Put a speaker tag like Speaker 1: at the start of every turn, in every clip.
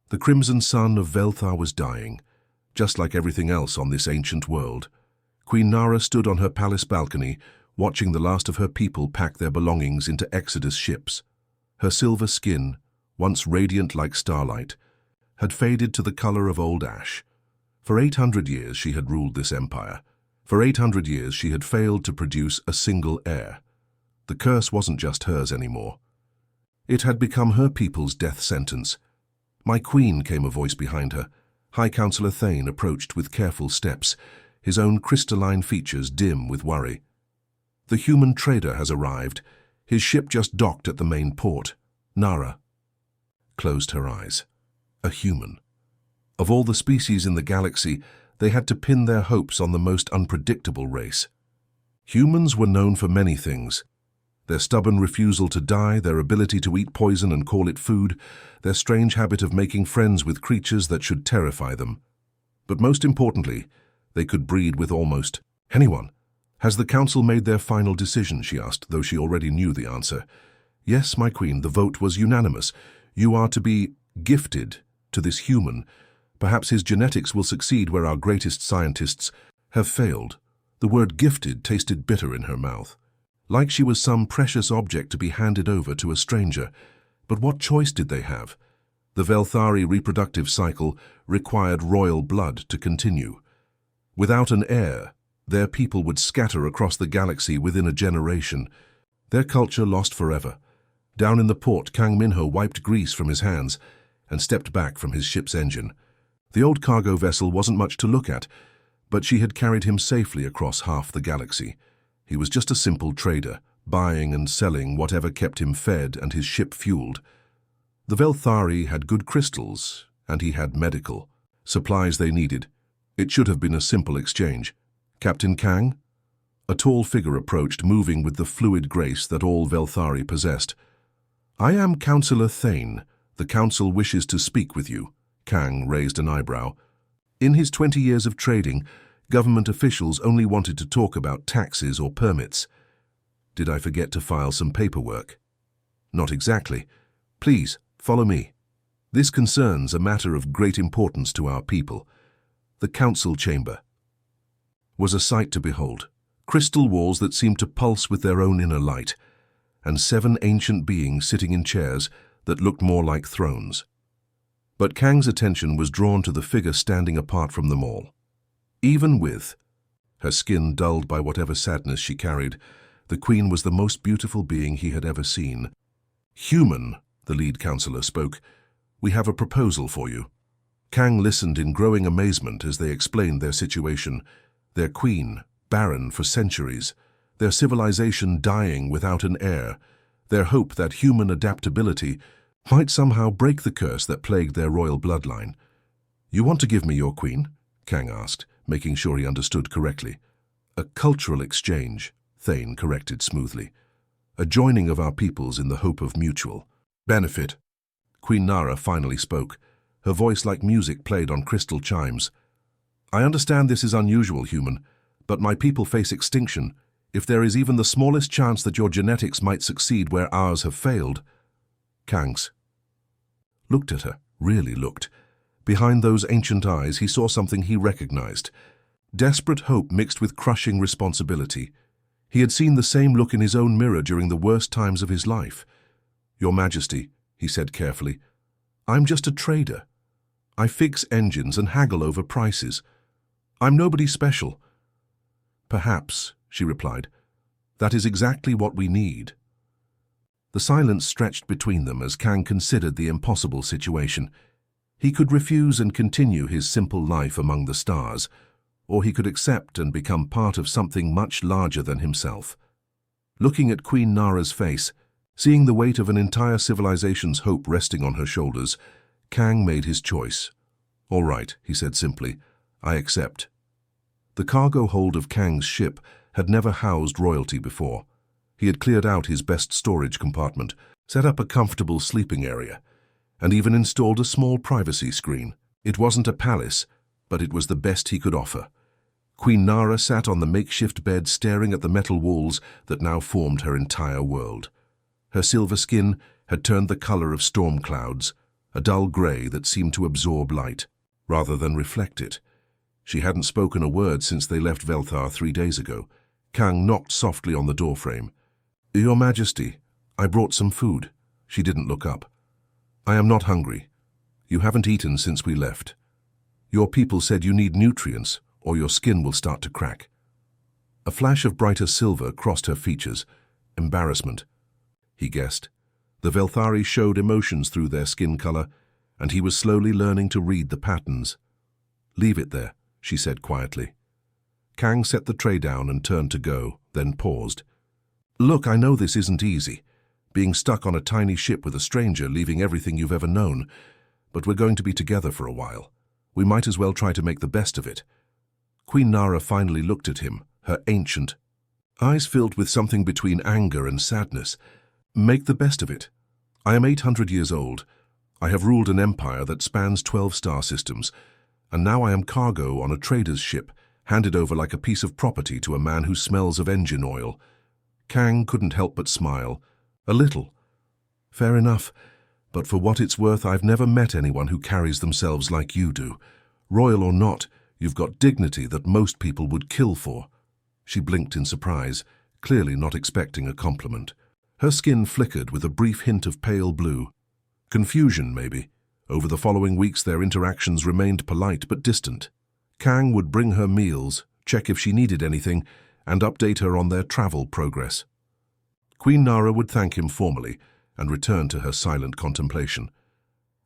Speaker 1: The crimson sun of Velthar was dying, just like everything else on this ancient world. Queen Nara stood on her palace balcony, watching the last of her people pack their belongings into Exodus ships. Her silver skin, once radiant like starlight, had faded to the color of old ash. For 800 years she had ruled this empire. For 800 years she had failed to produce a single heir. The curse wasn't just hers anymore. It had become her people's death sentence. "My queen," came a voice behind her. High Counselor Thane approached with careful steps, his own crystalline features dim with worry. "The human trader has arrived. His ship just docked at the main port." Nara closed her eyes. A human. Of all the species in the galaxy, they had to pin their hopes on the most unpredictable race. Humans were known for many things. Their stubborn refusal to die, their ability to eat poison and call it food, their strange habit of making friends with creatures that should terrify them. But most importantly, they could breed with almost anyone. "Has the council made their final decision?" she asked, though she already knew the answer. "Yes, my queen, the vote was unanimous. You are to be gifted to this human. Perhaps his genetics will succeed where our greatest scientists have failed." The word gifted tasted bitter in her mouth, like she was some precious object to be handed over to a stranger. But what choice did they have? The Velthari reproductive cycle required royal blood to continue. Without an heir, their people would scatter across the galaxy within a generation, their culture lost forever. Down in the port, Kang Minho wiped grease from his hands and stepped back from his ship's engine. The old cargo vessel wasn't much to look at, but she had carried him safely across half the galaxy. He was just a simple trader, buying and selling whatever kept him fed and his ship fueled. The Velthari had good crystals, and he had medical supplies they needed. It should have been a simple exchange. "Captain Kang?" A tall figure approached, moving with the fluid grace that all Velthari possessed. "I am Counselor Thane. The council wishes to speak with you." Kang raised an eyebrow. In his 20 years of trading, government officials only wanted to talk about taxes or permits. "Did I forget to file some paperwork?" "Not exactly. Please, follow me. This concerns a matter of great importance to our people." The council chamber was a sight to behold. Crystal walls that seemed to pulse with their own inner light, and 7 ancient beings sitting in chairs that looked more like thrones. But Kang's attention was drawn to the figure standing apart from them all. Even with her skin dulled by whatever sadness she carried, the queen was the most beautiful being he had ever seen. "Human," the lead counselor spoke, "we have a proposal for you." Kang listened in growing amazement as they explained their situation. Their queen, barren for centuries, their civilization dying without an heir, their hope that human adaptability might somehow break the curse that plagued their royal bloodline. "You want to give me your queen?" Kang asked, making sure he understood correctly. "A cultural exchange," Thane corrected smoothly. "A joining of our peoples in the hope of mutual benefit." Queen Nara finally spoke. Her voice like music played on crystal chimes. "I understand this is unusual, human, but my people face extinction. If there is even the smallest chance that your genetics might succeed where ours have failed..." Kangs looked at her, really looked. Behind those ancient eyes he saw something he recognized. Desperate hope mixed with crushing responsibility. He had seen the same look in his own mirror during the worst times of his life. "Your Majesty," he said carefully, "I'm just a trader. I fix engines and haggle over prices. I'm nobody special." "Perhaps," she replied, "that is exactly what we need." The silence stretched between them as Kang considered the impossible situation. He could refuse and continue his simple life among the stars, or he could accept and become part of something much larger than himself. Looking at Queen Nara's face, seeing the weight of an entire civilization's hope resting on her shoulders, Kang made his choice. "All right," he said simply, "I accept." The cargo hold of Kang's ship had never housed royalty before. He had cleared out his best storage compartment, set up a comfortable sleeping area, and even installed a small privacy screen. It wasn't a palace, but it was the best he could offer. Queen Nara sat on the makeshift bed staring at the metal walls that now formed her entire world. Her silver skin had turned the color of storm clouds, a dull grey that seemed to absorb light, rather than reflect it. She hadn't spoken a word since they left Velthar 3 days ago. Kang knocked softly on the doorframe. "Your Majesty, I brought some food." She didn't look up. "I am not hungry. You haven't eaten since we left. Your people said you need nutrients, or your skin will start to crack." A flash of brighter silver crossed her features. Embarrassment, he guessed. The Velthari showed emotions through their skin color, and he was slowly learning to read the patterns. "Leave it there," she said quietly. Kang set the tray down and turned to go, then paused. "Look, I know this isn't easy, being stuck on a tiny ship with a stranger, leaving everything you've ever known, but we're going to be together for a while. We might as well try to make the best of it." Queen Nara finally looked at him, her ancient eyes filled with something between anger and sadness. "Make the best of it. I am 800 years old. I have ruled an empire that spans 12 star systems, and now I am cargo on a trader's ship, handed over like a piece of property to a man who smells of engine oil." Kang couldn't help but smile. "A little. Fair enough. But for what it's worth, I've never met anyone who carries themselves like you do. Royal or not, you've got dignity that most people would kill for." She blinked in surprise, clearly not expecting a compliment. Her skin flickered with a brief hint of pale blue. Confusion, maybe. Over the following weeks, their interactions remained polite but distant. Kang would bring her meals, check if she needed anything, and update her on their travel progress. Queen Nara would thank him formally and return to her silent contemplation.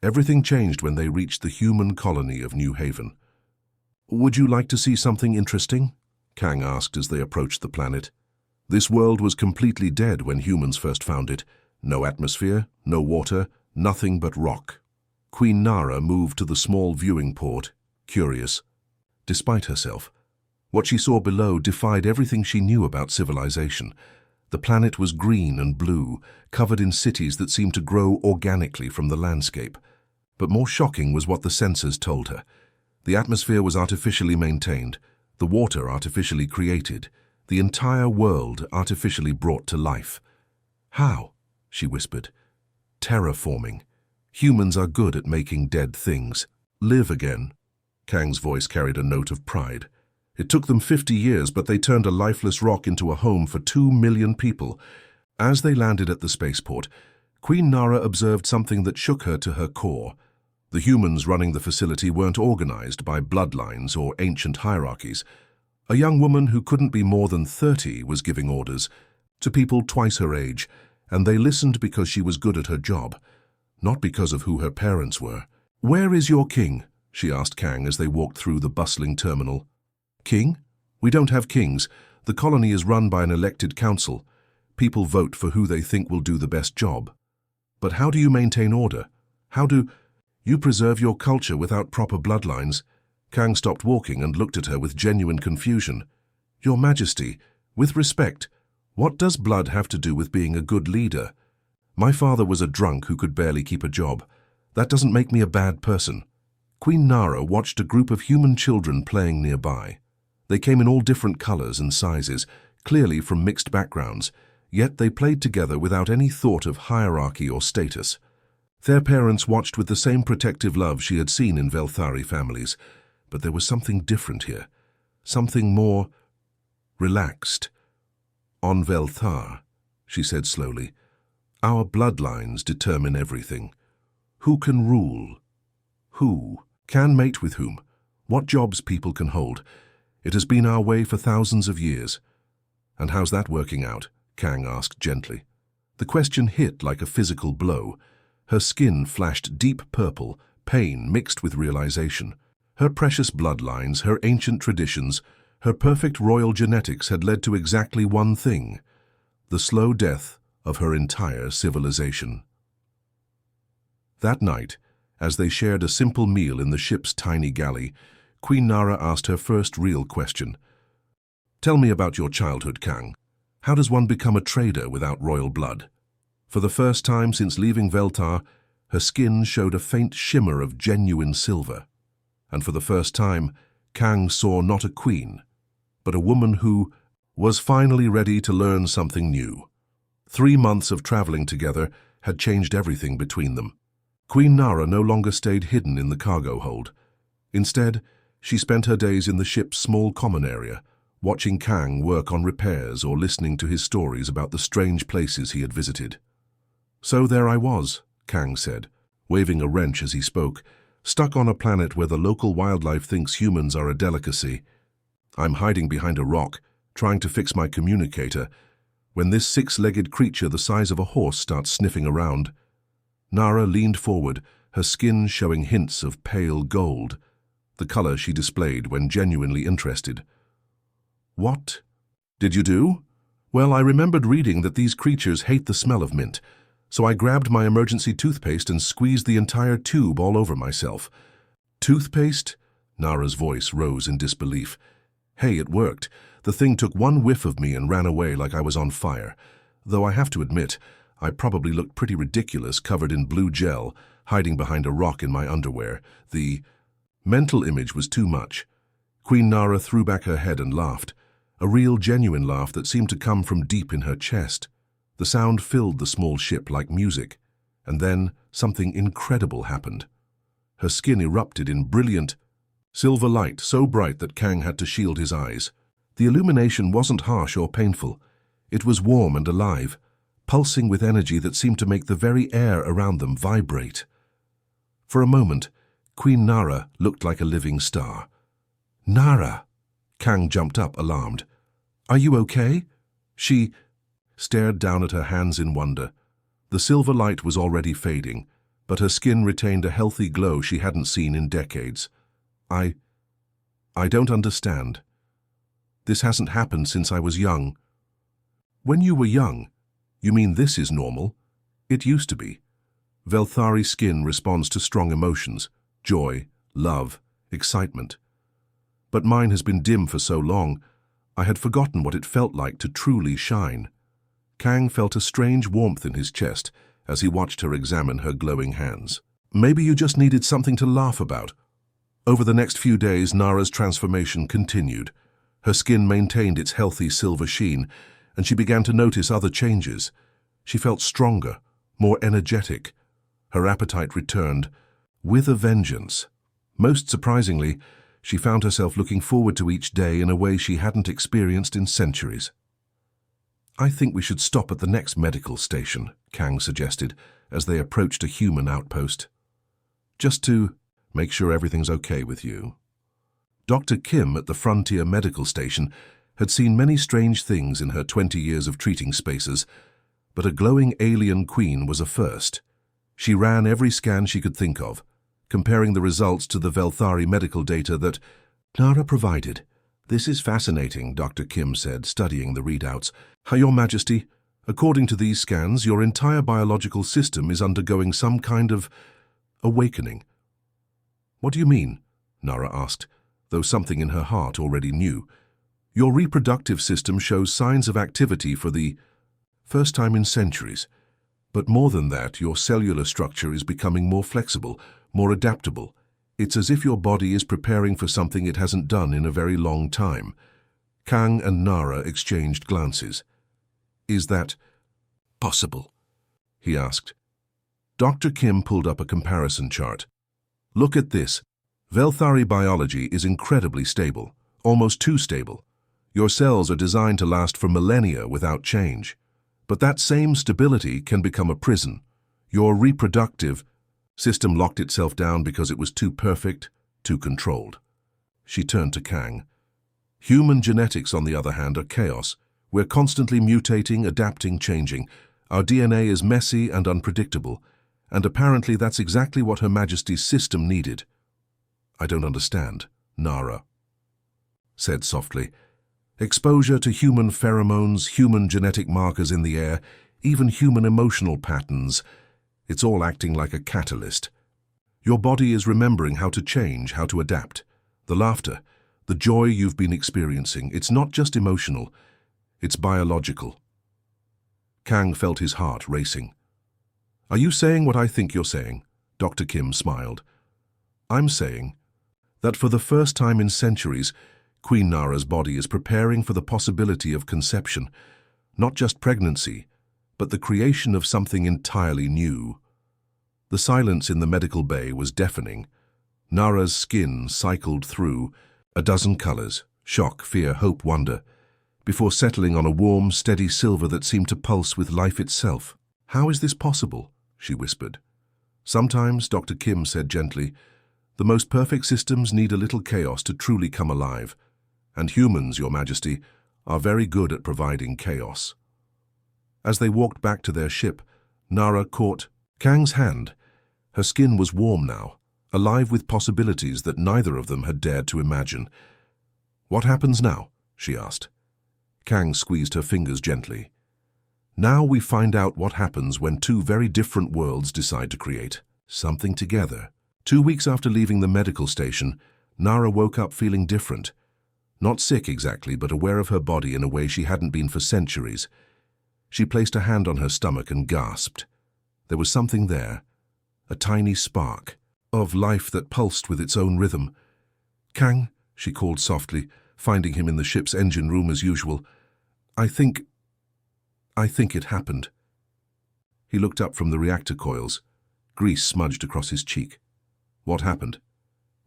Speaker 1: Everything changed when they reached the human colony of New Haven. "Would you like to see something interesting?" Kang asked as they approached the planet. This world was completely dead when humans first found it. No atmosphere, no water, nothing but rock. Queen Nara moved to the small viewing port, curious. Despite herself, what she saw below defied everything she knew about civilization. The planet was green and blue, covered in cities that seemed to grow organically from the landscape. But more shocking was what the sensors told her. The atmosphere was artificially maintained, the water artificially created, the entire world artificially brought to life. "How?" she whispered. "Terraforming. Humans are good at making dead things live again." Kang's voice carried a note of pride. "It took them 50 years, but they turned a lifeless rock into a home for 2 million people." As they landed at the spaceport, Queen Nara observed something that shook her to her core. The humans running the facility weren't organized by bloodlines or ancient hierarchies. A young woman who couldn't be more than 30 was giving orders to people twice her age, and they listened because she was good at her job, not because of who her parents were. "Where is your king?" she asked Kang as they walked through the bustling terminal. "King? We don't have kings. The colony is run by an elected council. People vote for who they think will do the best job. But how do you maintain order? How do you preserve your culture without proper bloodlines?" Kang stopped walking and looked at her with genuine confusion. "Your Majesty, with respect, what does blood have to do with being a good leader? My father was a drunk who could barely keep a job. That doesn't make me a bad person." Queen Nara watched a group of human children playing nearby. They came in all different colors and sizes, clearly from mixed backgrounds, yet they played together without any thought of hierarchy or status. Their parents watched with the same protective love she had seen in Velthari families, but there was something different here, something more relaxed. "On Velthar," she said slowly, "our bloodlines determine everything. Who can rule? Who can mate with whom? What jobs people can hold. It has been our way for thousands of years." "And how's that working out?" Kang asked gently. The question hit like a physical blow. Her skin flashed deep purple, pain mixed with realization. Her precious bloodlines, her ancient traditions, her perfect royal genetics had led to exactly one thing: the slow death of her entire civilization. That night, as they shared a simple meal in the ship's tiny galley, Queen Nara asked her first real question. "Tell me about your childhood, Kang. How does one become a trader without royal blood?" For the first time since leaving Velthar, her skin showed a faint shimmer of genuine silver. And for the first time, Kang saw not a queen, but a woman who was finally ready to learn something new. 3 months of traveling together had changed everything between them. Queen Nara no longer stayed hidden in the cargo hold. Instead, she spent her days in the ship's small common area, watching Kang work on repairs or listening to his stories about the strange places he had visited. "So there I was," Kang said, waving a wrench as he spoke, "stuck on a planet where the local wildlife thinks humans are a delicacy. I'm hiding behind a rock, trying to fix my communicator, when this six-legged creature the size of a horse starts sniffing around." Nara leaned forward, her skin showing hints of pale gold, the color she displayed when genuinely interested. "What did you do?" "Well, I remembered reading that these creatures hate the smell of mint, so I grabbed my emergency toothpaste and squeezed the entire tube all over myself." "Toothpaste?" Nara's voice rose in disbelief. "Hey, it worked. The thing took one whiff of me and ran away like I was on fire. Though I have to admit, I probably looked pretty ridiculous covered in blue gel, hiding behind a rock in my underwear. The mental image was too much." Queen Nara threw back her head and laughed, a real genuine laugh that seemed to come from deep in her chest. The sound filled the small ship like music, and then something incredible happened. Her skin erupted in brilliant silver light so bright that Kang had to shield his eyes. The illumination wasn't harsh or painful. It was warm and alive, pulsing with energy that seemed to make the very air around them vibrate. For a moment, Queen Nara looked like a living star. "Nara!" Kang jumped up, alarmed. "Are you okay?" She stared down at her hands in wonder. The silver light was already fading, but her skin retained a healthy glow she hadn't seen in decades. I don't understand. This hasn't happened since I was young." "When you were young? You mean this is normal?" "It used to be. Velthari skin responds to strong emotions, joy, love, excitement. But mine has been dim for so long, I had forgotten what it felt like to truly shine." Kang felt a strange warmth in his chest as he watched her examine her glowing hands. "Maybe you just needed something to laugh about." Over the next few days, Nara's transformation continued. Her skin maintained its healthy silver sheen, and she began to notice other changes. She felt stronger, more energetic. Her appetite returned, with a vengeance. Most surprisingly, she found herself looking forward to each day in a way she hadn't experienced in centuries. "I think we should stop at the next medical station," Kang suggested, as they approached a human outpost. "Just to make sure everything's okay with you." Dr. Kim at the Frontier Medical Station had seen many strange things in her 20 years of treating spacers, but a glowing alien queen was a first. She ran every scan she could think of, comparing the results to the Velthari medical data that Nara provided. "This is fascinating," Dr. Kim said, studying the readouts. "Your Majesty, according to these scans, your entire biological system is undergoing some kind of awakening." "What do you mean?" Nara asked, though something in her heart already knew. "Your reproductive system shows signs of activity for the first time in centuries. But more than that, your cellular structure is becoming more flexible, more adaptable. It's as if your body is preparing for something it hasn't done in a very long time." Kang and Nara exchanged glances. "Is that possible?" he asked. Dr. Kim pulled up a comparison chart. "Look at this. Velthari biology is incredibly stable, almost too stable. Your cells are designed to last for millennia without change. But that same stability can become a prison. Your reproductive system locked itself down because it was too perfect, too controlled." She turned to Kang. "Human genetics, on the other hand, are chaos. We're constantly mutating, adapting, changing. Our DNA is messy and unpredictable, and apparently that's exactly what Her Majesty's system needed." "I don't understand," Nara said softly. "Exposure to human pheromones, human genetic markers in the air, even human emotional patterns. It's all acting like a catalyst. Your body is remembering how to change, how to adapt. The laughter, the joy you've been experiencing, it's not just emotional, it's biological." Kang felt his heart racing. "Are you saying what I think you're saying?" Dr. Kim smiled. "I'm saying that for the first time in centuries, Queen Nara's body is preparing for the possibility of conception, not just pregnancy, but the creation of something entirely new." The silence in the medical bay was deafening. Nara's skin cycled through a dozen colors: shock, fear, hope, wonder, before settling on a warm, steady silver that seemed to pulse with life itself. "How is this possible?" she whispered. "Sometimes," Dr. Kim said gently, "the most perfect systems need a little chaos to truly come alive. And humans, Your Majesty, are very good at providing chaos." As they walked back to their ship, Nara caught Kang's hand. Her skin was warm now, alive with possibilities that neither of them had dared to imagine. "What happens now?" she asked. Kang squeezed her fingers gently. "Now we find out what happens when two very different worlds decide to create something together." 2 weeks after leaving the medical station, Nara woke up feeling different. Not sick exactly, but aware of her body in a way she hadn't been for centuries. She placed a hand on her stomach and gasped. There was something there, a tiny spark of life that pulsed with its own rhythm. "Kang," she called softly, finding him in the ship's engine room as usual. I think it happened." He looked up from the reactor coils. Grease smudged across his cheek. "What happened?"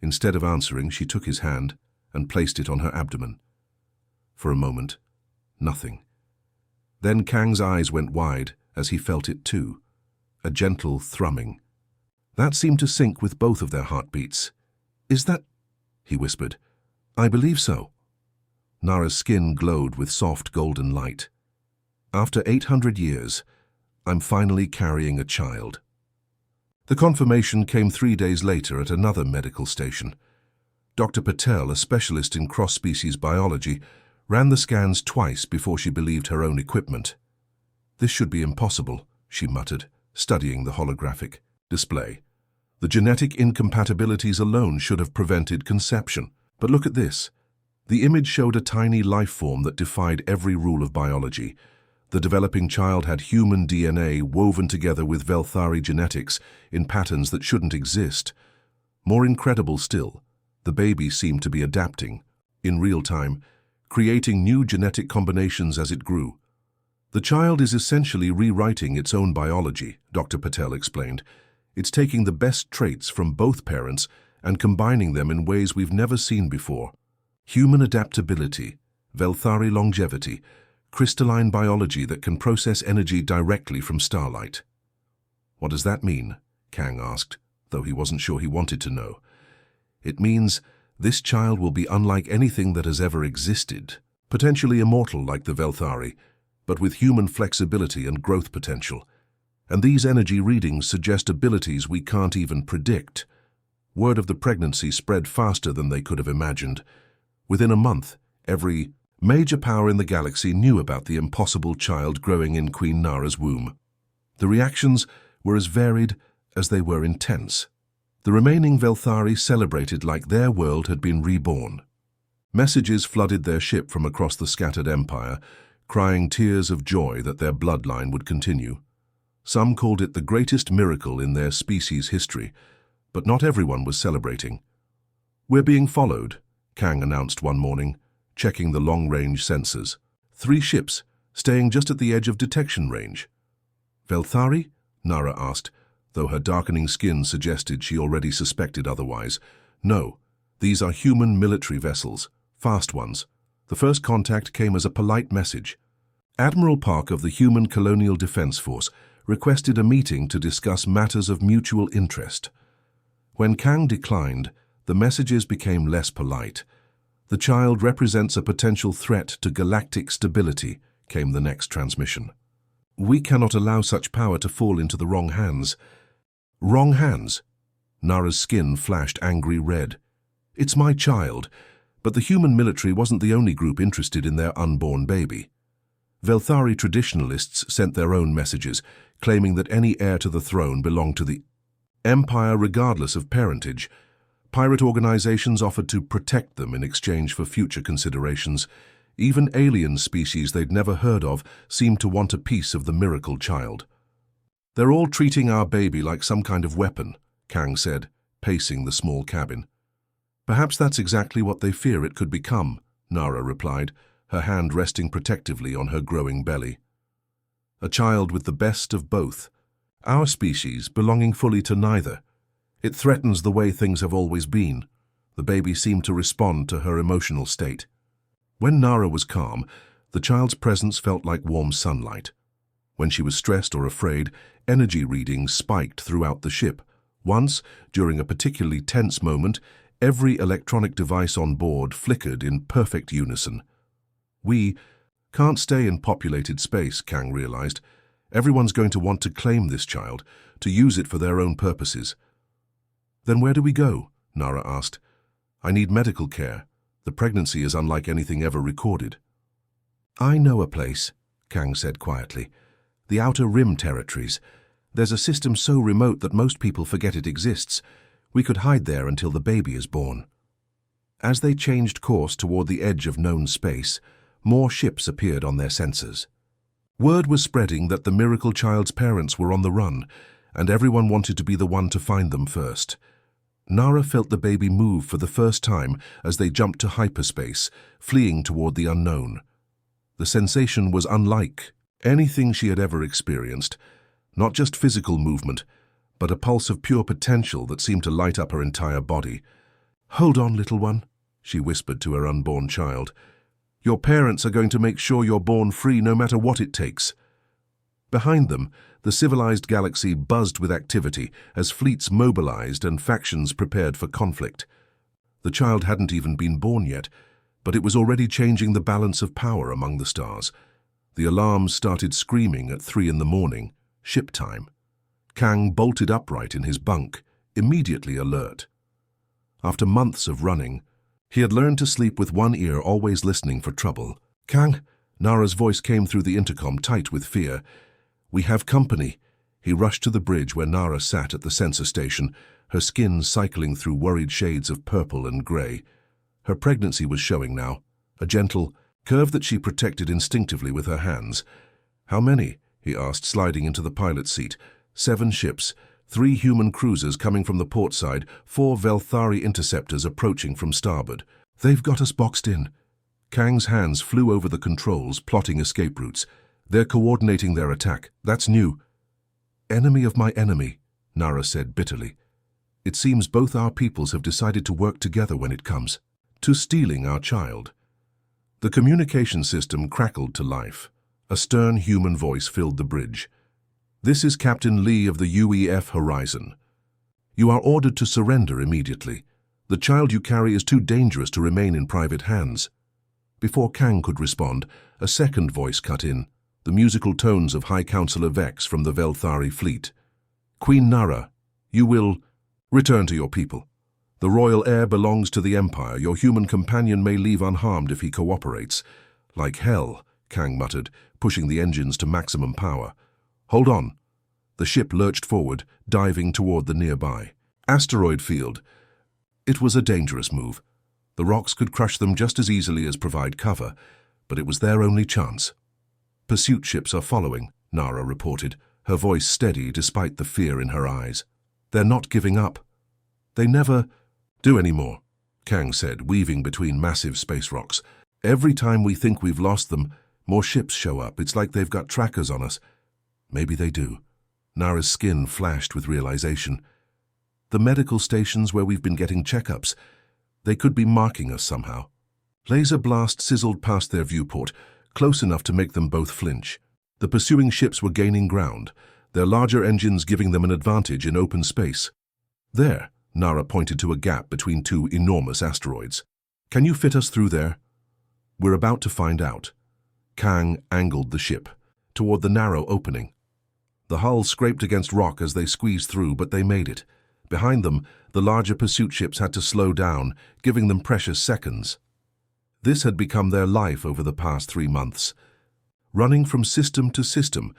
Speaker 1: Instead of answering, she took his hand and placed it on her abdomen. For a moment, nothing. Then Kang's eyes went wide as he felt it too, a gentle thrumming. That seemed to sync with both of their heartbeats. "Is that—" he whispered. "I believe so." Nara's skin glowed with soft golden light. "After 800 years, I'm finally carrying a child." The confirmation came 3 days later at another medical station. Dr. Patel, a specialist in cross-species biology, ran the scans twice before she believed her own equipment. "This should be impossible," she muttered, studying the holographic display. "The genetic incompatibilities alone should have prevented conception. But look at this." The image showed a tiny life form that defied every rule of biology. The developing child had human DNA woven together with Velthari genetics in patterns that shouldn't exist. More incredible still, the baby seemed to be adapting, in real time, creating new genetic combinations as it grew. "The child is essentially rewriting its own biology," Dr. Patel explained. "It's taking the best traits from both parents and combining them in ways we've never seen before. Human adaptability, Velthari longevity, crystalline biology that can process energy directly from starlight." "What does that mean?" Kang asked, though he wasn't sure he wanted to know. "It means this child will be unlike anything that has ever existed, potentially immortal like the Velthari, but with human flexibility and growth potential. And these energy readings suggest abilities we can't even predict." Word of the pregnancy spread faster than they could have imagined. Within a month, every major power in the galaxy knew about the impossible child growing in Queen Nara's womb. The reactions were as varied as they were intense. The remaining Velthari celebrated like their world had been reborn. Messages flooded their ship from across the scattered empire, crying tears of joy that their bloodline would continue. Some called it the greatest miracle in their species' history, but not everyone was celebrating. "We're being followed," Kang announced one morning, checking the long-range sensors. 3 ships, staying just at the edge of detection range. "Velthari?" Nara asked, though her darkening skin suggested she already suspected otherwise. "No, these are human military vessels, fast ones. The first contact came as a polite message. Admiral Park of the Human Colonial Defense Force requested a meeting to discuss matters of mutual interest." When Kang declined, the messages became less polite. "The child represents a potential threat to galactic stability," came the next transmission. "We cannot allow such power to fall into the wrong hands." "Wrong hands?" Nara's skin flashed angry red. "It's my child." But the human military wasn't the only group interested in their unborn baby. Velthari traditionalists sent their own messages, claiming that any heir to the throne belonged to the Empire regardless of parentage. Pirate organizations offered to protect them in exchange for future considerations. Even alien species they'd never heard of seemed to want a piece of the miracle child. "They're all treating our baby like some kind of weapon," Kang said, pacing the small cabin. "Perhaps that's exactly what they fear it could become," Nara replied, her hand resting protectively on her growing belly. "A child with the best of both. Our species belonging fully to neither. It threatens the way things have always been. The baby seemed to respond to her emotional state. When Nara was calm, the child's presence felt like warm sunlight. When she was stressed or afraid, energy readings spiked throughout the ship. Once, during a particularly tense moment, every electronic device on board flickered in perfect unison. We can't stay in populated space, Kang realized. Everyone's going to want to claim this child, to use it for their own purposes. Then where do we go? Nara asked. I need medical care. The pregnancy is unlike anything ever recorded. I know a place, Kang said quietly. The Outer Rim territories. There's a system so remote that most people forget it exists. We could hide there until the baby is born. As they changed course toward the edge of known space, more ships appeared on their sensors. Word was spreading that the miracle child's parents were on the run, and everyone wanted to be the one to find them first. Nara felt the baby move for the first time as they jumped to hyperspace, fleeing toward the unknown. The sensation was unlike anything she had ever experienced, not just physical movement, but a pulse of pure potential that seemed to light up her entire body. "Hold on, little one," she whispered to her unborn child. "Your parents are going to make sure you're born free no matter what it takes." Behind them, the civilized galaxy buzzed with activity as fleets mobilized and factions prepared for conflict. The child hadn't even been born yet, but it was already changing the balance of power among the stars. The alarms started screaming at 3 in the morning, ship time. Kang bolted upright in his bunk, immediately alert. After months of running, he had learned to sleep with one ear always listening for trouble. "Kang," Nara's voice came through the intercom, tight with fear. "We have company." He rushed to the bridge where Nara sat at the sensor station, her skin cycling through worried shades of purple and grey. Her pregnancy was showing now, a gentle curve that she protected instinctively with her hands. "How many?" he asked, sliding into the pilot's seat. 7 ships, 3 human cruisers coming from the port side, 4 Velthari interceptors approaching from starboard. "They've got us boxed in." Kang's hands flew over the controls, plotting escape routes. "They're coordinating their attack. That's new." "Enemy of my enemy," Nara said bitterly. "It seems both our peoples have decided to work together when it comes to stealing our child." The communication system crackled to life. A stern human voice filled the bridge. "This is Captain Lee of the UEF Horizon. You are ordered to surrender immediately. The child you carry is too dangerous to remain in private hands." Before Kang could respond, a second voice cut in, the musical tones of High Counselor Vex from the Velthari fleet. "Queen Nara, you will return to your people. The royal heir belongs to the Empire. Your human companion may leave unharmed if he cooperates." "Like hell," Kang muttered, pushing the engines to maximum power. "Hold on." The ship lurched forward, diving toward the nearby asteroid field. It was a dangerous move. The rocks could crush them just as easily as provide cover, but it was their only chance. "Pursuit ships are following," Nara reported, her voice steady despite the fear in her eyes. "They're not giving up." "They never do anymore," Kang said, weaving between massive space rocks. "Every time we think we've lost them, more ships show up. It's like they've got trackers on us." "Maybe they do." Nara's skin flashed with realization. "The medical stations where we've been getting checkups, they could be marking us somehow." Laser blast sizzled past their viewport, close enough to make them both flinch. The pursuing ships were gaining ground, their larger engines giving them an advantage in open space. "There," Nara pointed to a gap between 2 enormous asteroids. "Can you fit us through there?" "We're about to find out." Kang angled the ship toward the narrow opening. The hull scraped against rock as they squeezed through, but they made it. Behind them, the larger pursuit ships had to slow down, giving them precious seconds. This had become their life over the past 3 months. Running from system to system,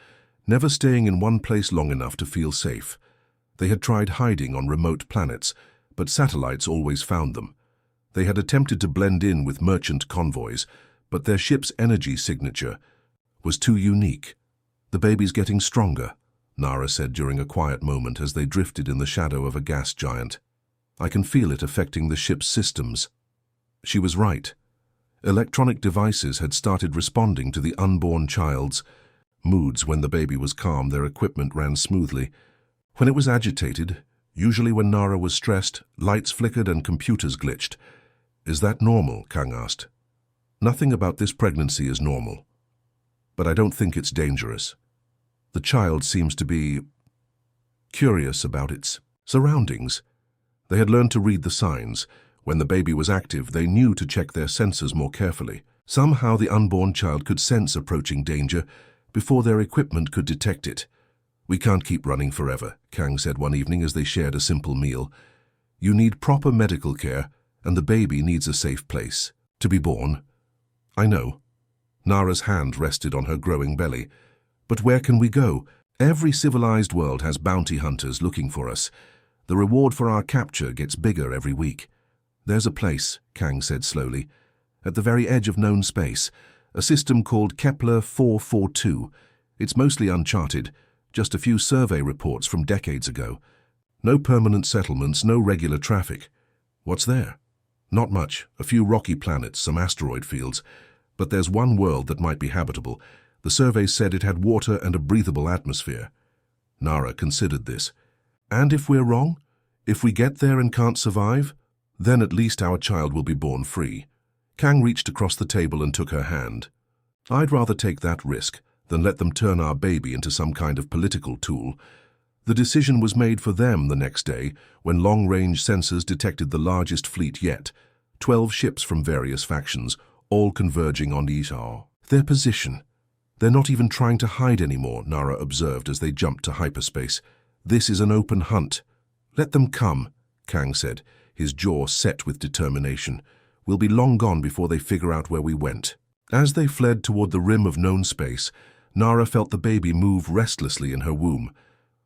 Speaker 1: never staying in one place long enough to feel safe. They had tried hiding on remote planets, but satellites always found them. They had attempted to blend in with merchant convoys, but their ship's energy signature was too unique. "The baby's getting stronger," Nara said during a quiet moment as they drifted in the shadow of a gas giant. "I can feel it affecting the ship's systems." She was right. Electronic devices had started responding to the unborn child's moods. When the baby was calm, their equipment ran smoothly. When it was agitated, usually when Nara was stressed, lights flickered and computers glitched. "Is that normal?" Kang asked. "Nothing about this pregnancy is normal. But I don't think it's dangerous. The child seems to be curious about its surroundings." They had learned to read the signs. When the baby was active, they knew to check their sensors more carefully. Somehow the unborn child could sense approaching danger before their equipment could detect it. "We can't keep running forever," Kang said one evening as they shared a simple meal. "You need proper medical care, and the baby needs a safe place to be born." "I know." Nara's hand rested on her growing belly. "But where can we go? Every civilized world has bounty hunters looking for us. The reward for our capture gets bigger every week." "There's a place," Kang said slowly, "at the very edge of known space, a system called Kepler 442. It's mostly uncharted, just a few survey reports from decades ago. No permanent settlements, no regular traffic." "What's there?" "Not much. A few rocky planets, some asteroid fields. But there's one world that might be habitable. The survey said it had water and a breathable atmosphere." Nara considered this. "And if we're wrong? If we get there and can't survive? Then at least our child will be born free." Kang reached across the table and took her hand. "I'd rather take that risk than let them turn our baby into some kind of political tool." The decision was made for them the next day when long-range sensors detected the largest fleet yet, 12 ships from various factions, all converging on their position. "They're not even trying to hide anymore," Nara observed as they jumped to hyperspace. "This is an open hunt." "Let them come," Kang said, his jaw set with determination. "We'll be long gone before they figure out where we went." As they fled toward the rim of known space, Nara felt the baby move restlessly in her womb.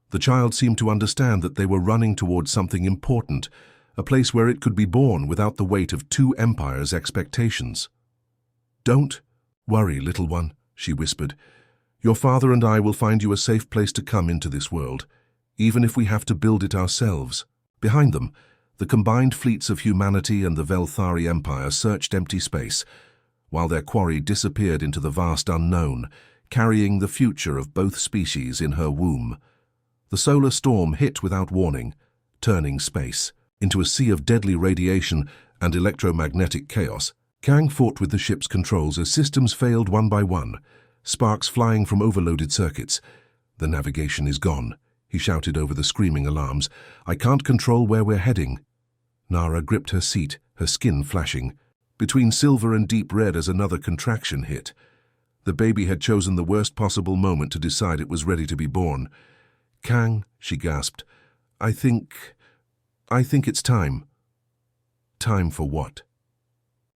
Speaker 1: The child seemed to understand that they were running towards something important, a place where it could be born without the weight of two empires' expectations. "Don't worry, little one," she whispered. "Your father and I will find you a safe place to come into this world, even if we have to build it ourselves." Behind them, the combined fleets of humanity and the Velthari Empire searched empty space, while their quarry disappeared into the vast unknown, carrying the future of both species in her womb. The solar storm hit without warning, turning space into a sea of deadly radiation and electromagnetic chaos. Kang fought with the ship's controls as systems failed one by one, sparks flying from overloaded circuits. "The navigation is gone," he shouted over the screaming alarms. "I can't control where we're heading." Nara gripped her seat, her skin flashing. Between silver and deep red as another contraction hit. The baby had chosen the worst possible moment to decide it was ready to be born. "Kang," she gasped, I think it's time." "Time for what?"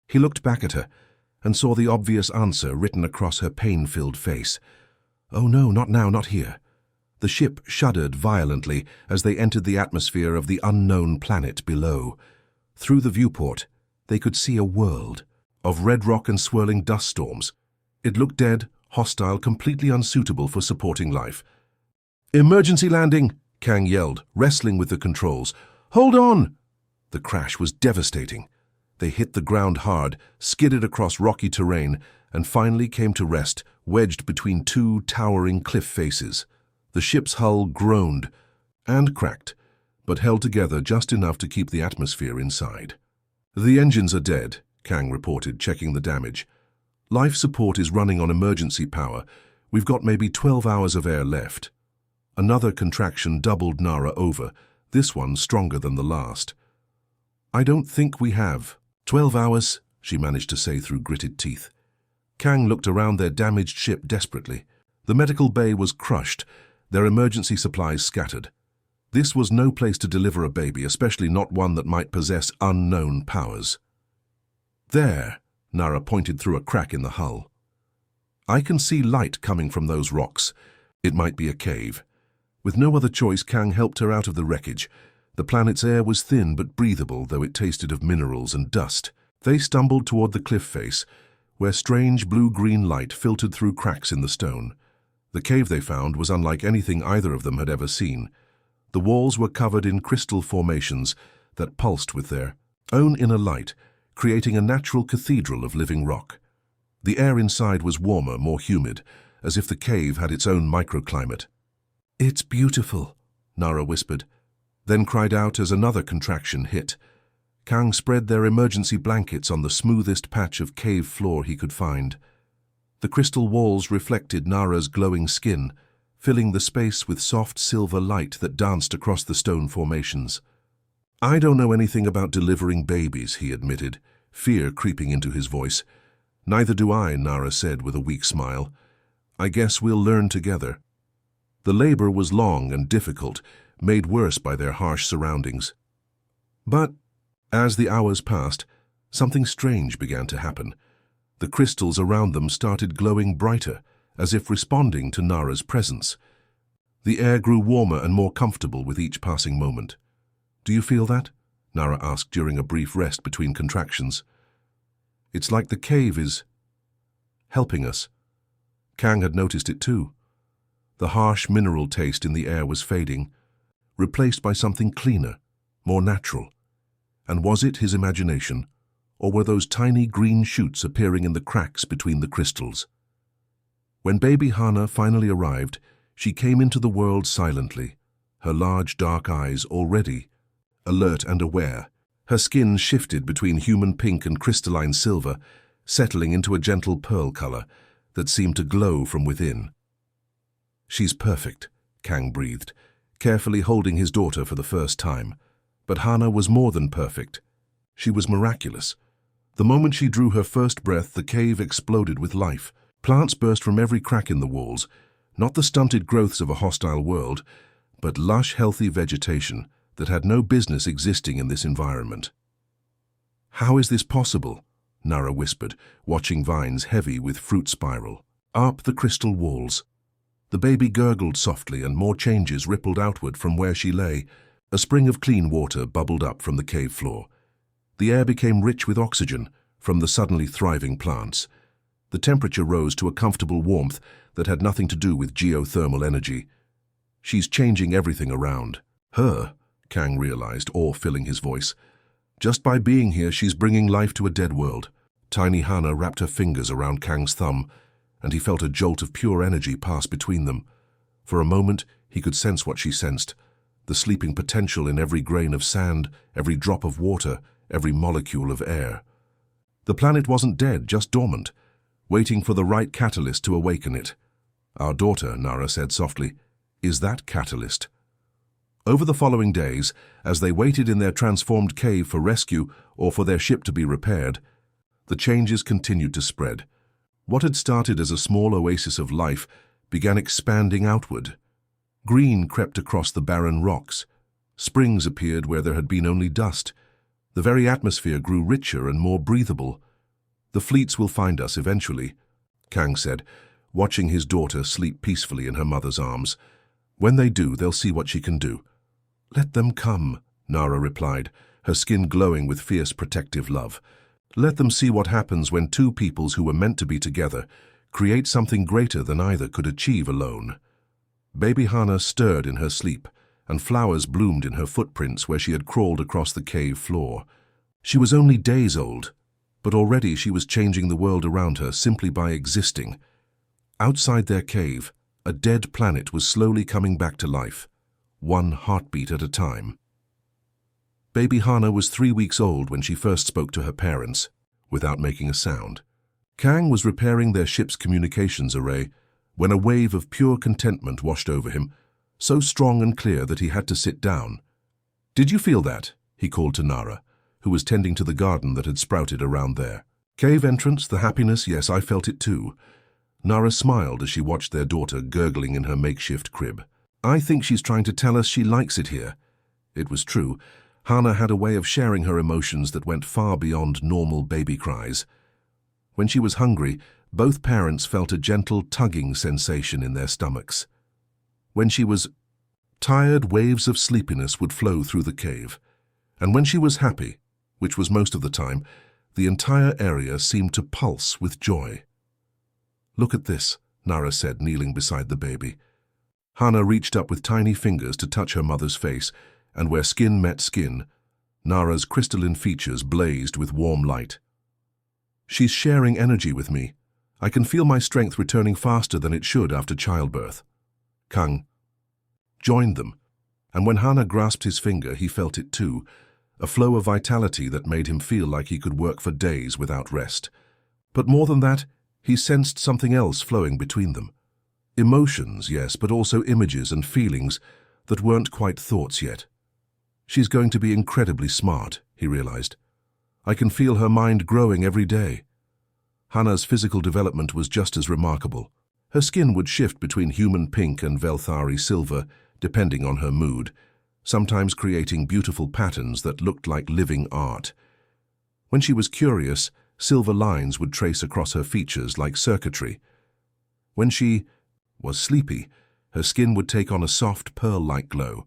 Speaker 1: He looked back at her and saw the obvious answer written across her pain-filled face. "Oh no, not now, not here." The ship shuddered violently as they entered the atmosphere of the unknown planet below. Through the viewport, they could see a world of red rock and swirling dust storms. It looked dead, hostile, completely unsuitable for supporting life. "Emergency landing!" Kang yelled, wrestling with the controls. "Hold on!" The crash was devastating. They hit the ground hard, skidded across rocky terrain, and finally came to rest, wedged between two towering cliff faces. The ship's hull groaned and cracked, but held together just enough to keep the atmosphere inside. "The engines are dead," Kang reported, checking the damage. "Life support is running on emergency power. We've got maybe 12 hours of air left." Another contraction doubled Nara over, this one stronger than the last. "I don't think we have 12 hours, she managed to say through gritted teeth. Kang looked around their damaged ship desperately. The medical bay was crushed, their emergency supplies scattered. This was no place to deliver a baby, especially not one that might possess unknown powers. "There," Nara pointed through a crack in the hull. "I can see light coming from those rocks. It might be a cave." With no other choice, Kang helped her out of the wreckage. The planet's air was thin but breathable, though it tasted of minerals and dust. They stumbled toward the cliff face, where strange blue-green light filtered through cracks in the stone. The cave they found was unlike anything either of them had ever seen. The walls were covered in crystal formations that pulsed with their own inner light, creating a natural cathedral of living rock. The air inside was warmer, more humid, as if the cave had its own microclimate. "It's beautiful," Nara whispered, then cried out as another contraction hit. Kang spread their emergency blankets on the smoothest patch of cave floor he could find. The crystal walls reflected Nara's glowing skin, filling the space with soft silver light that danced across the stone formations. "I don't know anything about delivering babies," he admitted, fear creeping into his voice. "Neither do I," Nara said with a weak smile. "I guess we'll learn together." The labor was long and difficult, made worse by their harsh surroundings. But as the hours passed, something strange began to happen. The crystals around them started glowing brighter, as if responding to Nara's presence. The air grew warmer and more comfortable with each passing moment. "Do you feel that?" Nara asked during a brief rest between contractions. "It's like the cave is helping us." Kang had noticed it too. The harsh mineral taste in the air was fading, replaced by something cleaner, more natural. And was it his imagination, or were those tiny green shoots appearing in the cracks between the crystals? When baby Hana finally arrived, she came into the world silently, her large dark eyes already alert and aware. Her skin shifted between human pink and crystalline silver, settling into a gentle pearl color that seemed to glow from within. "She's perfect," Kang breathed, carefully holding his daughter for the first time. But Hana was more than perfect. She was miraculous. The moment she drew her first breath, the cave exploded with life. Plants burst from every crack in the walls, not the stunted growths of a hostile world, but lush, healthy vegetation that had no business existing in this environment. "How is this possible?" Nara whispered, watching vines heavy with fruit spiral up the crystal walls. The baby gurgled softly and more changes rippled outward from where she lay. A spring of clean water bubbled up from the cave floor. The air became rich with oxygen from the suddenly thriving plants. The temperature rose to a comfortable warmth that had nothing to do with geothermal energy. "She's changing everything around." "Her," Kang realized, awe filling his voice. "Just by being here, she's bringing life to a dead world." Tiny Hana wrapped her fingers around Kang's thumb, and he felt a jolt of pure energy pass between them. For a moment, he could sense what she sensed, the sleeping potential in every grain of sand, every drop of water, every molecule of air. The planet wasn't dead, just dormant, waiting for the right catalyst to awaken it. "Our daughter," Nara said softly, "is that catalyst." Over the following days, as they waited in their transformed cave for rescue or for their ship to be repaired, the changes continued to spread. What had started as a small oasis of life began expanding outward. Green crept across the barren rocks. Springs appeared where there had been only dust. The very atmosphere grew richer and more breathable. "The fleets will find us eventually," Kang said, watching his daughter sleep peacefully in her mother's arms. "When they do, they'll see what she can do." "Let them come," Nara replied, her skin glowing with fierce protective love. "Let them see what happens when two peoples who were meant to be together create something greater than either could achieve alone." Baby Hana stirred in her sleep, and flowers bloomed in her footprints where she had crawled across the cave floor. She was only days old, but already she was changing the world around her simply by existing. Outside their cave, a dead planet was slowly coming back to life, one heartbeat at a time. Baby Hana was 3 weeks old when she first spoke to her parents, without making a sound. Kang was repairing their ship's communications array when a wave of pure contentment washed over him, so strong and clear that he had to sit down. "Did you feel that?" he called to Nara, who was tending to the garden that had sprouted around there. "Cave entrance, the happiness, yes, I felt it too." Nara smiled as she watched their daughter gurgling in her makeshift crib. "I think she's trying to tell us she likes it here." It was true. Hana had a way of sharing her emotions that went far beyond normal baby cries. When she was hungry, both parents felt a gentle tugging sensation in their stomachs. When she was tired, waves of sleepiness would flow through the cave. And when she was happy, which was most of the time, the entire area seemed to pulse with joy. "Look at this," Nara said, kneeling beside the baby. Hana reached up with tiny fingers to touch her mother's face, and where skin met skin, Nara's crystalline features blazed with warm light. "She's sharing energy with me. I can feel my strength returning faster than it should after childbirth. Kang joined them, and when Hana grasped his finger, he felt it too, a flow of vitality that made him feel like he could work for days without rest. But more than that, he sensed something else flowing between them. Emotions, yes, but also images and feelings that weren't quite thoughts yet. She's going to be incredibly smart, he realized. I can feel her mind growing every day. Hana's physical development was just as remarkable. Her skin would shift between human pink and Velthari silver, depending on her mood, sometimes creating beautiful patterns that looked like living art. When she was curious, silver lines would trace across her features like circuitry. When she was sleepy, her skin would take on a soft pearl-like glow,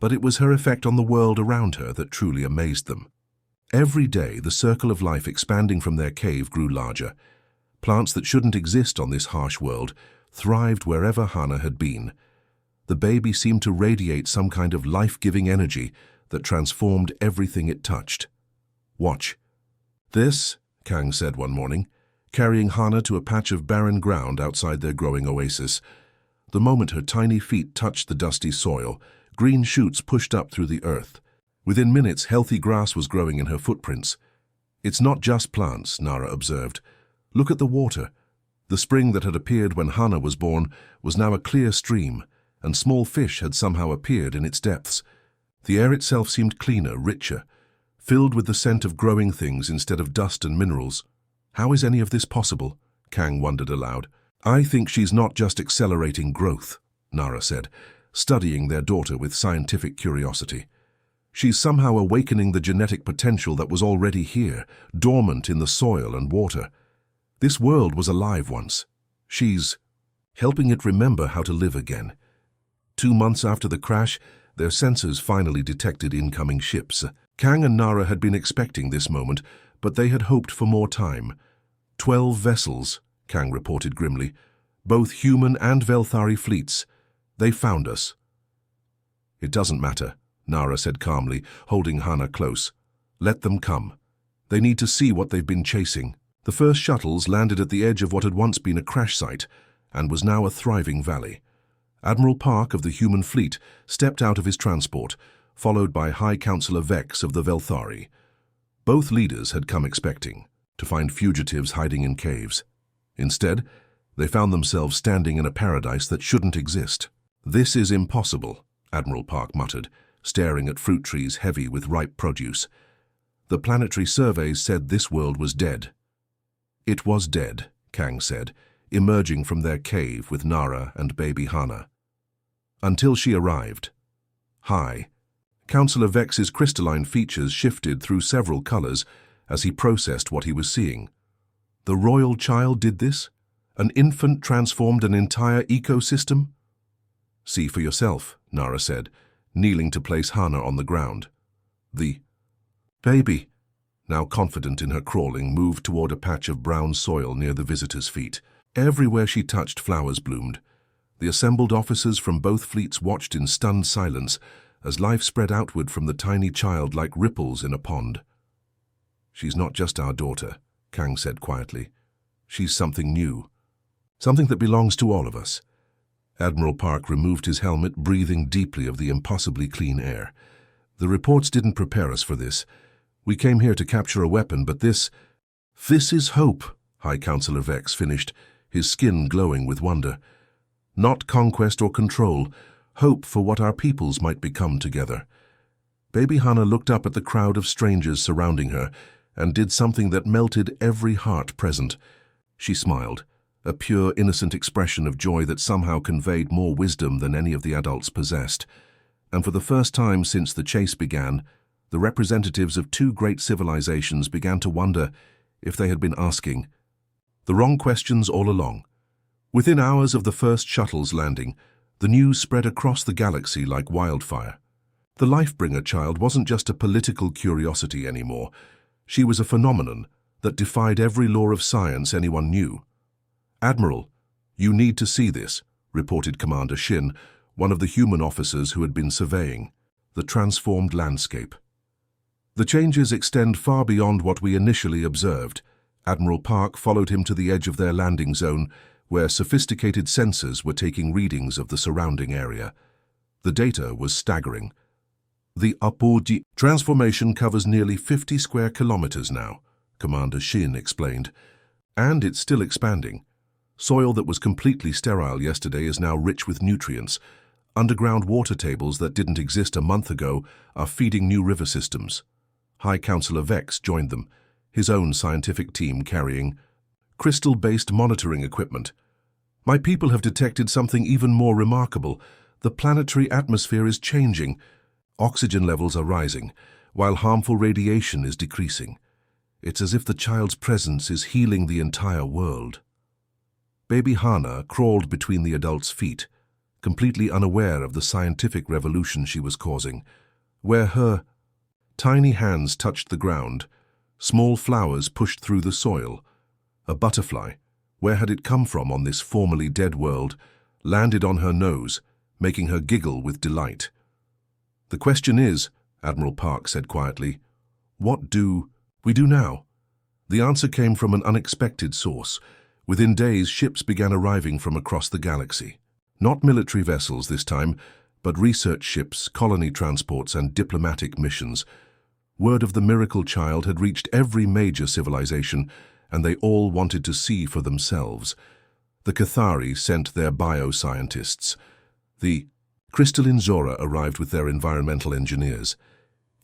Speaker 1: but it was her effect on the world around her that truly amazed them. Every day, the circle of life expanding from their cave grew larger. Plants that shouldn't exist on this harsh world thrived wherever Hana had been. The baby seemed to radiate some kind of life-giving energy that transformed everything it touched. Watch. This, Kang said one morning, carrying Hana to a patch of barren ground outside their growing oasis. The moment her tiny feet touched the dusty soil, green shoots pushed up through the earth. Within minutes, healthy grass was growing in her footprints. It's not just plants, Nara observed. Look at the water. The spring that had appeared when Hana was born was now a clear stream, and small fish had somehow appeared in its depths. The air itself seemed cleaner, richer, filled with the scent of growing things instead of dust and minerals. How is any of this possible? Kang wondered aloud. I think she's not just accelerating growth, Nara said, studying their daughter with scientific curiosity. She's somehow awakening the genetic potential that was already here, dormant in the soil and water. This world was alive once. She's helping it remember how to live again. 2 months after the crash, their sensors finally detected incoming ships. Kang and Nara had been expecting this moment, but they had hoped for more time. 12 vessels, Kang reported grimly, both human and Velthari fleets. They found us. It doesn't matter, Nara said calmly, holding Hana close. Let them come. They need to see what they've been chasing. The first shuttles landed at the edge of what had once been a crash site and was now a thriving valley. Admiral Park of the human fleet stepped out of his transport, followed by High Counselor Vex of the Velthari. Both leaders had come expecting to find fugitives hiding in caves. Instead, they found themselves standing in a paradise that shouldn't exist. This is impossible, Admiral Park muttered, staring at fruit trees heavy with ripe produce. The planetary surveys said this world was dead. It was dead, Kang said, emerging from their cave with Nara and baby Hana. Until she arrived. High Counselor Vex's crystalline features shifted through several colors as he processed what he was seeing. The royal child did this? An infant transformed an entire ecosystem? See for yourself, Nara said, kneeling to place Hana on the ground. The baby, now confident in her crawling, moved toward a patch of brown soil near the visitor's feet. Everywhere she touched, flowers bloomed. The assembled officers from both fleets watched in stunned silence as life spread outward from the tiny child like ripples in a pond. She's not just our daughter, Kang said quietly. She's something new. Something that belongs to all of us. Admiral Park removed his helmet, breathing deeply of the impossibly clean air. The reports didn't prepare us for this. We came here to capture a weapon, but this is hope, High Counselor Vex finished, his skin glowing with wonder. Not conquest or control, hope for what our peoples might become together. Baby Hana looked up at the crowd of strangers surrounding her and did something that melted every heart present. She smiled, a pure, innocent expression of joy that somehow conveyed more wisdom than any of the adults possessed. And for the first time since the chase began, the representatives of 2 great civilizations began to wonder if they had been asking the wrong questions all along. Within hours of the first shuttle's landing, the news spread across the galaxy like wildfire. The Lifebringer child wasn't just a political curiosity anymore. She was a phenomenon that defied every law of science anyone knew. Admiral, you need to see this, reported Commander Shin, one of the human officers who had been surveying the transformed landscape. The changes extend far beyond what we initially observed, Admiral Park followed him to the edge of their landing zone, where sophisticated sensors were taking readings of the surrounding area. The data was staggering. The Apodi transformation covers nearly 50 square kilometers now, Commander Shin explained, and it's still expanding. Soil that was completely sterile yesterday is now rich with nutrients. Underground water tables that didn't exist a month ago are feeding new river systems. High Counselor Vex joined them, his own scientific team carrying crystal-based monitoring equipment. My people have detected something even more remarkable. The planetary atmosphere is changing. Oxygen levels are rising, while harmful radiation is decreasing. It's as if the child's presence is healing the entire world. Baby Hana crawled between the adult's feet, completely unaware of the scientific revolution she was causing. Where her tiny hands touched the ground, small flowers pushed through the soil. A butterfly, where had it come from on this formerly dead world, landed on her nose, making her giggle with delight. The question is, Admiral Park said quietly, what do we do now? The answer came from an unexpected source. Within days, ships began arriving from across the galaxy. Not military vessels this time, but research ships, colony transports, and diplomatic missions. Word of the miracle child had reached every major civilization, and they all wanted to see for themselves. The Cathari sent their bioscientists. The crystalline Zora arrived with their environmental engineers.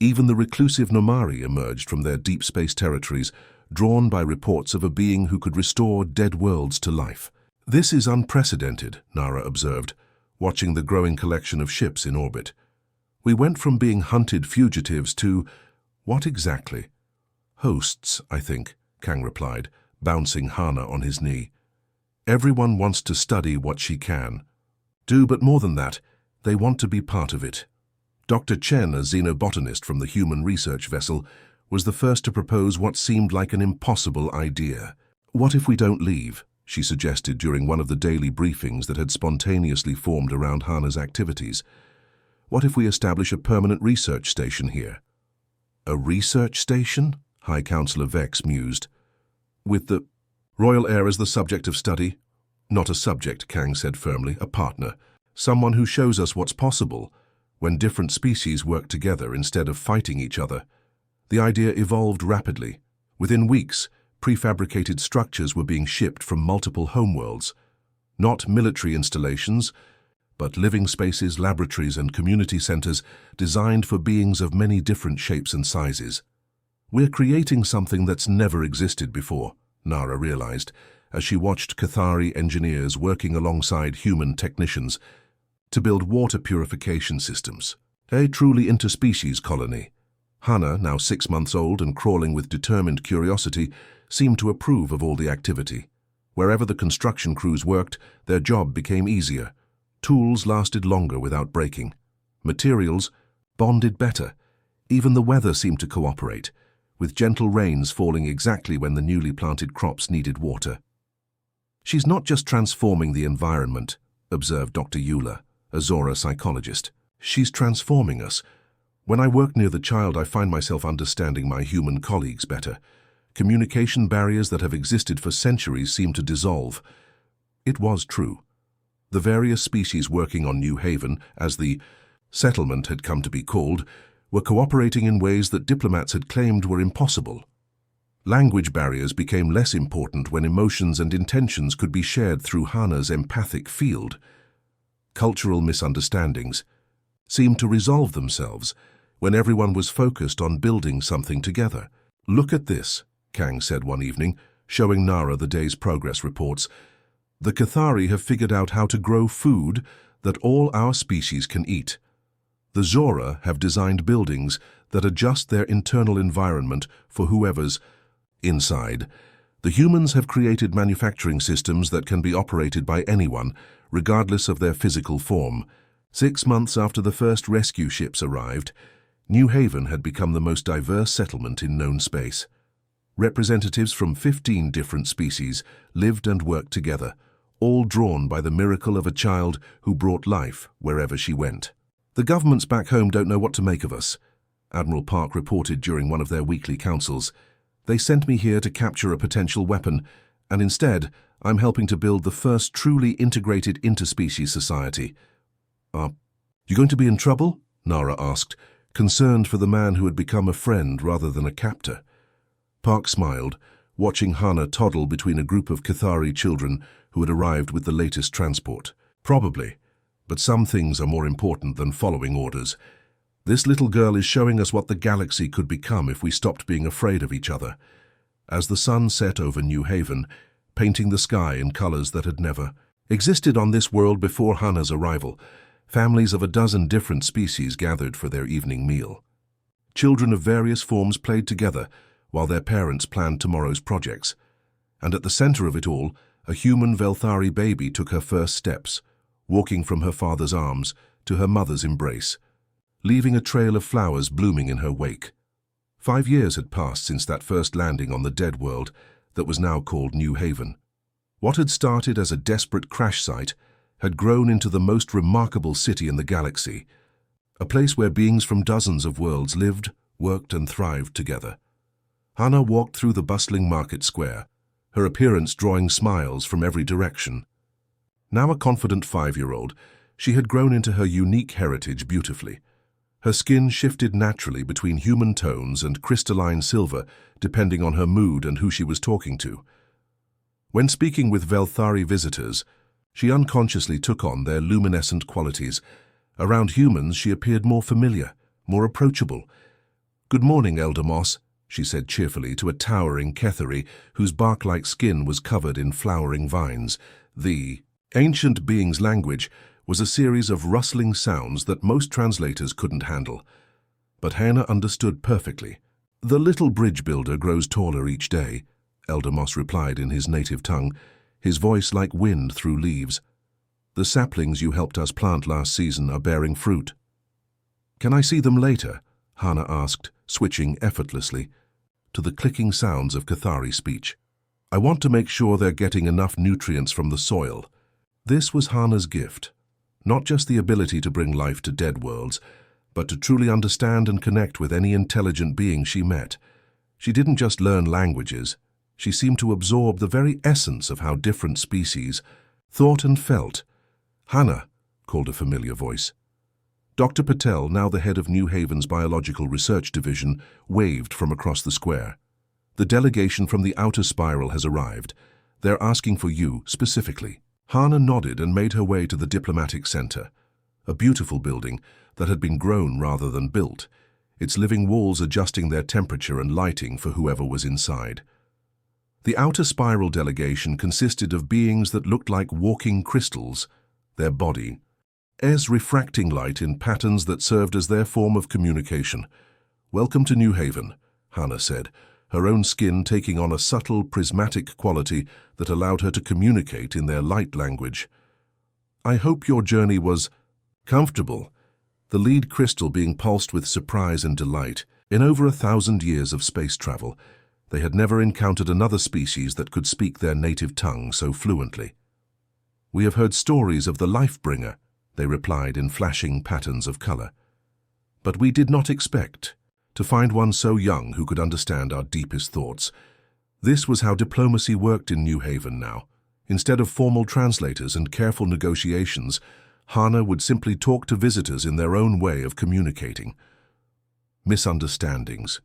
Speaker 1: Even the reclusive Nomari emerged from their deep space territories, drawn by reports of a being who could restore dead worlds to life. This is unprecedented, Nara observed, watching the growing collection of ships in orbit. We went from being hunted fugitives to, what exactly? Hosts, I think, Kang replied, bouncing Hana on his knee. Everyone wants to study what she can. Do, but more than that, they want to be part of it. Dr. Chen, a xenobotanist from the human research vessel, was the first to propose what seemed like an impossible idea. What if we don't leave? She suggested during one of the daily briefings that had spontaneously formed around Hana's activities. What if we establish a permanent research station here? A research station? High Counselor Vex mused. With the Royal Heir as the subject of study? Not a subject, Kang said firmly, a partner. Someone who shows us what's possible when different species work together instead of fighting each other. The idea evolved rapidly. Within weeks, prefabricated structures were being shipped from multiple homeworlds. Not military installations, but living spaces, laboratories, and community centers designed for beings of many different shapes and sizes. We're creating something that's never existed before, Nara realized, as she watched Cathari engineers working alongside human technicians to build water purification systems. A truly interspecies colony. Hana, now 6 months old and crawling with determined curiosity, seemed to approve of all the activity. Wherever the construction crews worked, their job became easier. Tools lasted longer without breaking. Materials bonded better. Even the weather seemed to cooperate, with gentle rains falling exactly when the newly planted crops needed water. She's not just transforming the environment, observed Dr. Euler, a Zora psychologist. She's transforming us. When I work near the child, I find myself understanding my human colleagues better. Communication barriers that have existed for centuries seem to dissolve. It was true. The various species working on New Haven, as the settlement had come to be called, were cooperating in ways that diplomats had claimed were impossible. Language barriers became less important when emotions and intentions could be shared through Hana's empathic field. Cultural misunderstandings seemed to resolve themselves when everyone was focused on building something together. Look at this, Kang said one evening, showing Nara the day's progress reports. The Cathari have figured out how to grow food that all our species can eat. The Zora have designed buildings that adjust their internal environment for whoever's inside. The humans have created manufacturing systems that can be operated by anyone, regardless of their physical form. 6 months after the first rescue ships arrived, New Haven had become the most diverse settlement in known space. Representatives from 15 different species lived and worked together, all drawn by the miracle of a child who brought life wherever she went. The governments back home don't know what to make of us, Admiral Park reported during one of their weekly councils. They sent me here to capture a potential weapon, and instead, I'm helping to build the first truly integrated interspecies society. You going to be in trouble? Nara asked, concerned for the man who had become a friend rather than a captor. Park smiled, watching Hana toddle between a group of Cathari children who had arrived with the latest transport. Probably, but some things are more important than following orders. This little girl is showing us what the galaxy could become if we stopped being afraid of each other. As the sun set over New Haven, painting the sky in colors that had never existed on this world before Hana's arrival, families of a dozen different species gathered for their evening meal. Children of various forms played together while their parents planned tomorrow's projects. And at the center of it all, a human Velthari baby took her first steps, walking from her father's arms to her mother's embrace, leaving a trail of flowers blooming in her wake. 5 years had passed since that first landing on the dead world that was now called New Haven. What had started as a desperate crash site had grown into the most remarkable city in the galaxy, a place where beings from dozens of worlds lived, worked, and thrived together. Hana walked through the bustling market square, her appearance drawing smiles from every direction. Now a confident 5-year-old, she had grown into her unique heritage beautifully. Her skin shifted naturally between human tones and crystalline silver, depending on her mood and who she was talking to. When speaking with Velthari visitors, she unconsciously took on their luminescent qualities. Around humans, she appeared more familiar, more approachable. "Good morning, Elder Moss," she said cheerfully to a towering Cathari whose bark-like skin was covered in flowering vines. The ancient being's language was a series of rustling sounds that most translators couldn't handle. But Hana understood perfectly. "The little bridge builder grows taller each day," Elder Moss replied in his native tongue, his voice like wind through leaves. "The saplings you helped us plant last season are bearing fruit." "Can I see them later?" Hana asked, switching effortlessly to the clicking sounds of Cathari speech. "I want to make sure they're getting enough nutrients from the soil." This was Hana's gift, not just the ability to bring life to dead worlds, but to truly understand and connect with any intelligent being she met. She didn't just learn languages, she seemed to absorb the very essence of how different species thought and felt. "Hana," called a familiar voice. Dr. Patel, now the head of New Haven's Biological Research Division, waved from across the square. "The delegation from the outer spiral has arrived. They're asking for you, specifically." Hana nodded and made her way to the diplomatic center, a beautiful building that had been grown rather than built, its living walls adjusting their temperature and lighting for whoever was inside. The outer spiral delegation consisted of beings that looked like walking crystals, their body as refracting light in patterns that served as their form of communication. "Welcome to New Haven," Hana said, her own skin taking on a subtle, prismatic quality that allowed her to communicate in their light language. "I hope your journey was comfortable," the lead crystal being pulsed with surprise and delight. In over 1,000 years of space travel, they had never encountered another species that could speak their native tongue so fluently. "We have heard stories of the Life-Bringer," they replied in flashing patterns of color. "But we did not expect to find one so young who could understand our deepest thoughts." This was how diplomacy worked in New Haven now. Instead of formal translators and careful negotiations, Hana would simply talk to visitors in their own way of communicating. Misunderstandings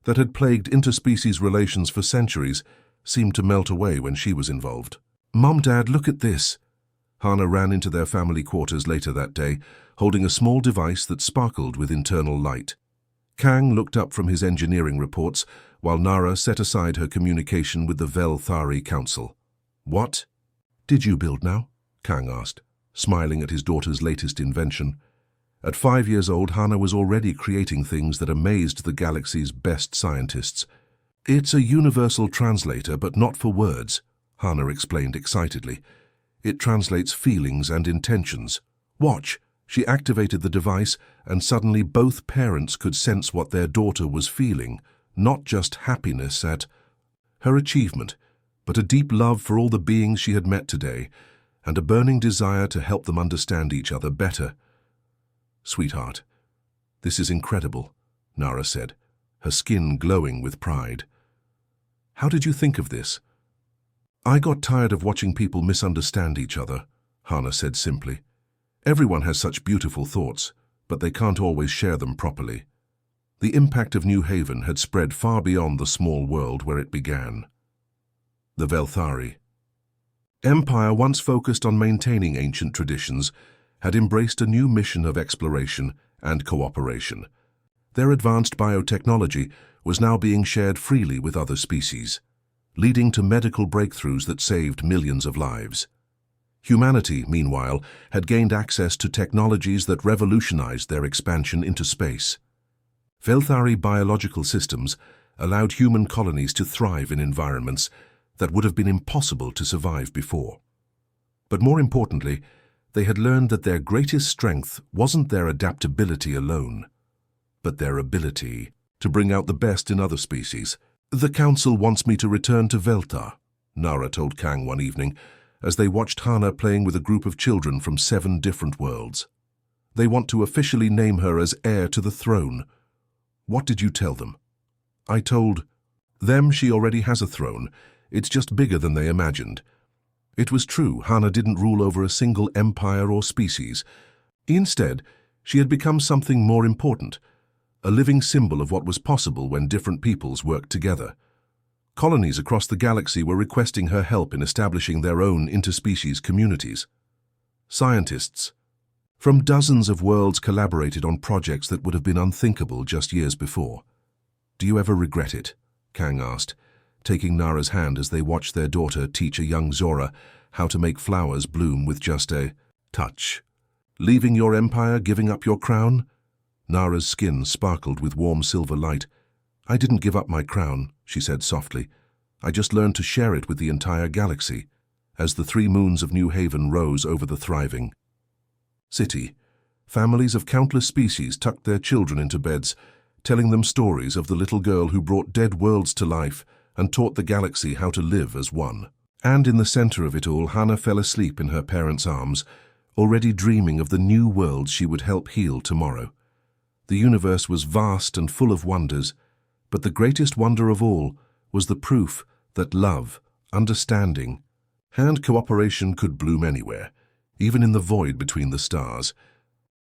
Speaker 1: that had plagued interspecies relations for centuries seemed to melt away when she was involved. "Mom, Dad, look at this." Hana ran into their family quarters later that day, holding a small device that sparkled with internal light. Kang looked up from his engineering reports, while Nara set aside her communication with the Velthari Council. "What did you build now?" Kang asked, smiling at his daughter's latest invention. At 5 years old, Hana was already creating things that amazed the galaxy's best scientists. "It's a universal translator, but not for words," Hana explained excitedly. "It translates feelings and intentions. Watch." She activated the device, and suddenly both parents could sense what their daughter was feeling, not just happiness at her achievement, but a deep love for all the beings she had met today, and a burning desire to help them understand each other better. "Sweetheart, this is incredible," Nara said, her skin glowing with pride. How did you think of this? I got tired of watching people misunderstand each other, Hannah said simply. Everyone has such beautiful thoughts, but they can't always share them properly. The impact of New Haven had spread far beyond the small world where it began. The Velthari. Empire, once focused on maintaining ancient traditions, had embraced a new mission of exploration and cooperation. Their advanced biotechnology was now being shared freely with other species, leading to medical breakthroughs that saved millions of lives. Humanity, meanwhile, had gained access to technologies that revolutionized their expansion into space. Velthari biological systems allowed human colonies to thrive in environments that would have been impossible to survive before. But more importantly, they had learned that their greatest strength wasn't their adaptability alone, but their ability to bring out the best in other species. The Council wants me to return to Velta, Nara told Kang one evening, as they watched Hannah playing with a group of children from 7 different worlds. They want to officially name her as heir to the throne. What did you tell them? I told them she already has a throne. It's just bigger than they imagined. It was true, Hannah didn't rule over a single empire or species. Instead, she had become something more important, a living symbol of what was possible when different peoples worked together. Colonies across the galaxy were requesting her help in establishing their own interspecies communities. Scientists from dozens of worlds collaborated on projects that would have been unthinkable just years before. Do you ever regret it? Kang asked, taking Nara's hand as they watched their daughter teach a young Zora how to make flowers bloom with just a touch. Leaving your empire, giving up your crown? Nara's skin sparkled with warm silver light. I didn't give up my crown, she said softly. I just learned to share it with the entire galaxy, as the 3 moons of New Haven rose over the thriving city. Families of countless species tucked their children into beds, telling them stories of the little girl who brought dead worlds to life and taught the galaxy how to live as one. And in the center of it all, Hannah fell asleep in her parents' arms, already dreaming of the new worlds she would help heal tomorrow. The universe was vast and full of wonders, but the greatest wonder of all was the proof that love, understanding, and cooperation could bloom anywhere, even in the void between the stars.